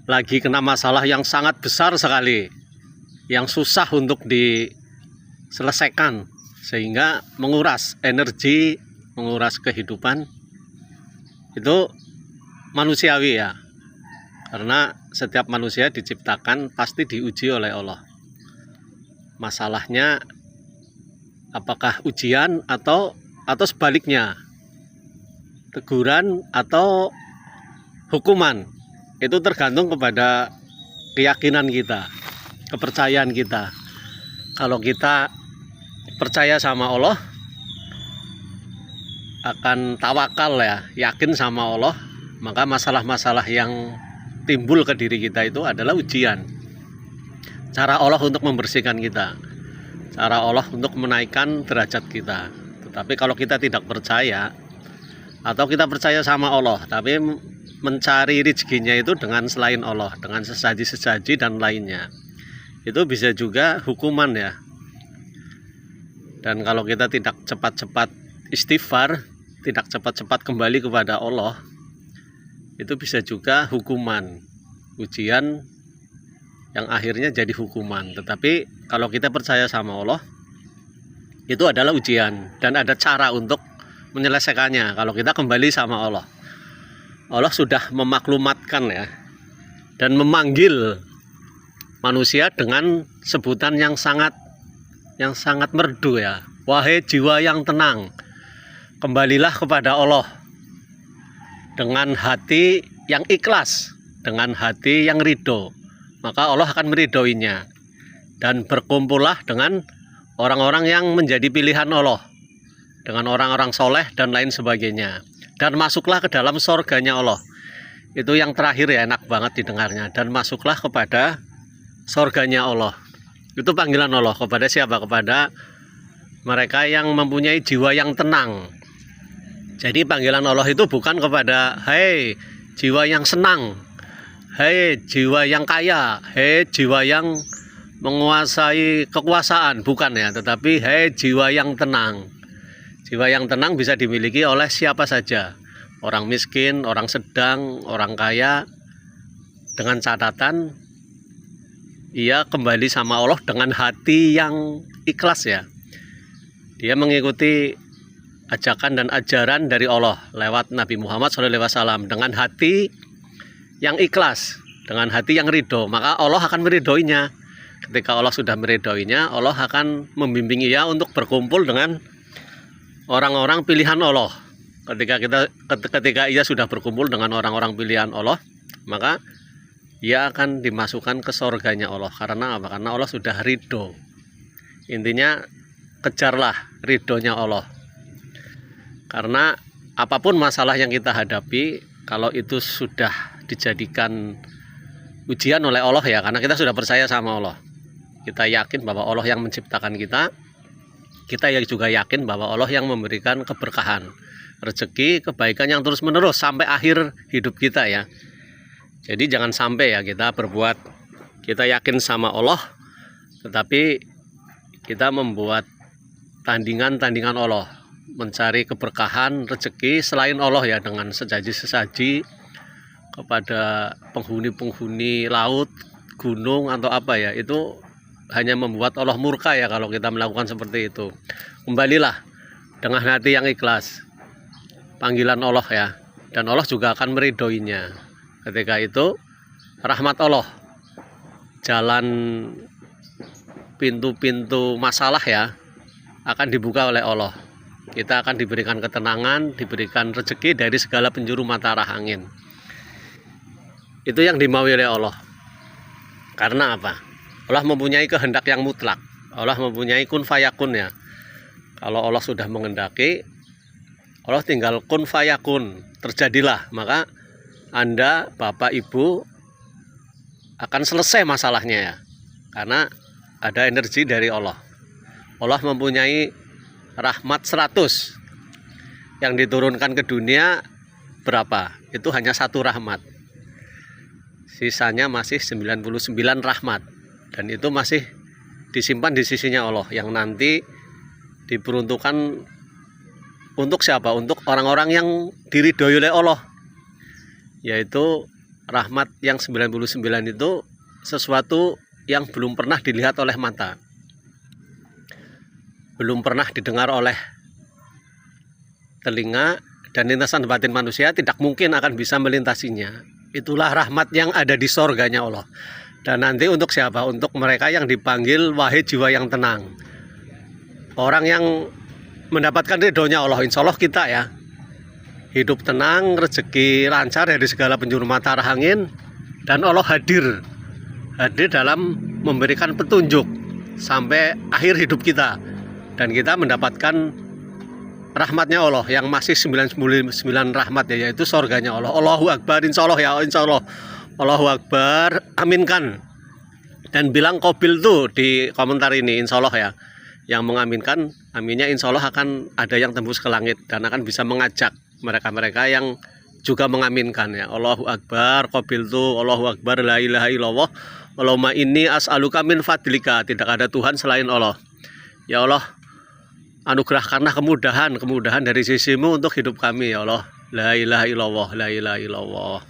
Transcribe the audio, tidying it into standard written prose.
lagi kena masalah yang sangat besar sekali, yang susah untuk diselesaikan, sehingga menguras energi, menguras kehidupan. Itu manusiawi ya, karena setiap manusia diciptakan pasti diuji oleh Allah. Masalahnya apakah ujian atau sebaliknya, teguran atau hukuman, itu tergantung kepada keyakinan kita, kepercayaan kita. Kalau kita percaya sama Allah, akan tawakal ya, yakin sama Allah, maka masalah-masalah yang timbul ke diri kita itu adalah ujian. Cara Allah untuk membersihkan kita, cara Allah untuk menaikkan derajat kita. Tetapi kalau kita tidak percaya, atau kita percaya sama Allah tapi mencari rezekinya itu dengan selain Allah, dengan sesaji-sesaji dan lainnya, itu bisa juga hukuman ya. Dan kalau kita tidak cepat-cepat istighfar, tidak cepat-cepat kembali kepada Allah, itu bisa juga hukuman, ujian yang akhirnya jadi hukuman. Tetapi kalau kita percaya sama Allah, itu adalah ujian dan ada cara untuk menyelesaikannya. Kalau kita kembali sama Allah, Allah sudah memaklumatkan ya, dan memanggil manusia dengan sebutan yang sangat merdu ya. Wahai jiwa yang tenang, kembalilah kepada Allah dengan hati yang ikhlas, dengan hati yang ridho, maka Allah akan meridhoinya. Dan berkumpullah dengan orang-orang yang menjadi pilihan Allah, dengan orang-orang soleh dan lain sebagainya, dan masuklah ke dalam surganya Allah. Itu yang terakhir ya, enak banget didengarnya. Dan masuklah kepada surganya Allah. Itu panggilan Allah kepada siapa? Kepada mereka yang mempunyai jiwa yang tenang. Jadi panggilan Allah itu bukan kepada hei jiwa yang senang, hei jiwa yang kaya, hei jiwa yang menguasai kekuasaan, bukan ya, tetapi hei jiwa yang tenang. Jiwa yang tenang bisa dimiliki oleh siapa saja, orang miskin, orang sedang, orang kaya, dengan catatan ia kembali sama Allah dengan hati yang ikhlas ya. Dia mengikuti ajakan dan ajaran dari Allah lewat Nabi Muhammad SAW dengan hati yang ikhlas, dengan hati yang ridho, maka Allah akan meridhoinya. Ketika Allah sudah meridhoinya, Allah akan membimbing ia untuk berkumpul dengan orang-orang pilihan Allah. Ketika ia sudah berkumpul dengan orang-orang pilihan Allah, maka ia akan dimasukkan ke surganya Allah. Karena apa? Karena Allah sudah ridho. Intinya kejarlah ridhonya Allah. Karena apapun masalah yang kita hadapi, kalau itu sudah dijadikan ujian oleh Allah ya, karena kita sudah percaya sama Allah, kita yakin bahwa Allah yang menciptakan kita juga yakin bahwa Allah yang memberikan keberkahan, rezeki, kebaikan yang terus menerus sampai akhir hidup kita ya. Jadi jangan sampai ya kita yakin sama Allah, tetapi kita membuat tandingan Allah, mencari keberkahan, rezeki selain Allah ya, dengan sesaji-sesaji kepada penghuni-penghuni laut, gunung atau apa ya. Itu hanya membuat Allah murka ya kalau kita melakukan seperti itu. Kembalilah dengan hati yang ikhlas, panggilan Allah ya, dan Allah juga akan meridhoinya. Ketika itu rahmat Allah, jalan pintu-pintu masalah ya akan dibuka oleh Allah. Kita akan diberikan ketenangan, diberikan rezeki dari segala penjuru mata arah angin. Itu yang dimaui oleh Allah. Karena apa? Allah mempunyai kehendak yang mutlak. Allah mempunyai kun fayakun ya. Kalau Allah sudah mengendaki, Allah tinggal kun fayakun, terjadilah. Maka Anda, Bapak, Ibu akan selesai masalahnya ya. Karena ada energi dari Allah. Allah mempunyai rahmat 100. Yang diturunkan ke dunia berapa? Itu hanya 1 rahmat. Sisanya masih 99 rahmat. Dan itu masih disimpan di sisinya Allah, yang nanti diperuntukkan untuk siapa? Untuk orang-orang yang diridhoi oleh Allah, yaitu rahmat yang 99 itu sesuatu yang belum pernah dilihat oleh mata, belum pernah didengar oleh telinga, dan lintasan batin manusia tidak mungkin akan bisa melintasinya. Itulah rahmat yang ada di sorganya Allah. Dan nanti untuk siapa? Untuk mereka yang dipanggil wahai jiwa yang tenang, orang yang mendapatkan ridhonya Allah. Insya Allah kita ya, hidup tenang, rezeki lancar dari segala penjuru matahari angin, dan Allah hadir dalam memberikan petunjuk sampai akhir hidup kita, dan kita mendapatkan rahmatnya Allah yang masih 99 rahmat ya, yaitu sorganya Allah. Allahu Akbar, insya Allah ya, insya Allah. Allahu Akbar, aminkan dan bilang qabil tuh di komentar ini, insya Allah ya. Yang mengaminkan, aminnya insya Allah akan ada yang tembus ke langit dan akan bisa mengajak mereka-mereka yang juga mengaminkan ya. Allahu Akbar, qabil tuh, Allahu Akbar, la ilaha illallah, Allahumma inni as'aluka min fadlika, tidak ada Tuhan selain Allah. Ya Allah, anugerahkanlah kemudahan dari sisimu untuk hidup kami ya Allah. La ilaha illallah, la ilaha illallah.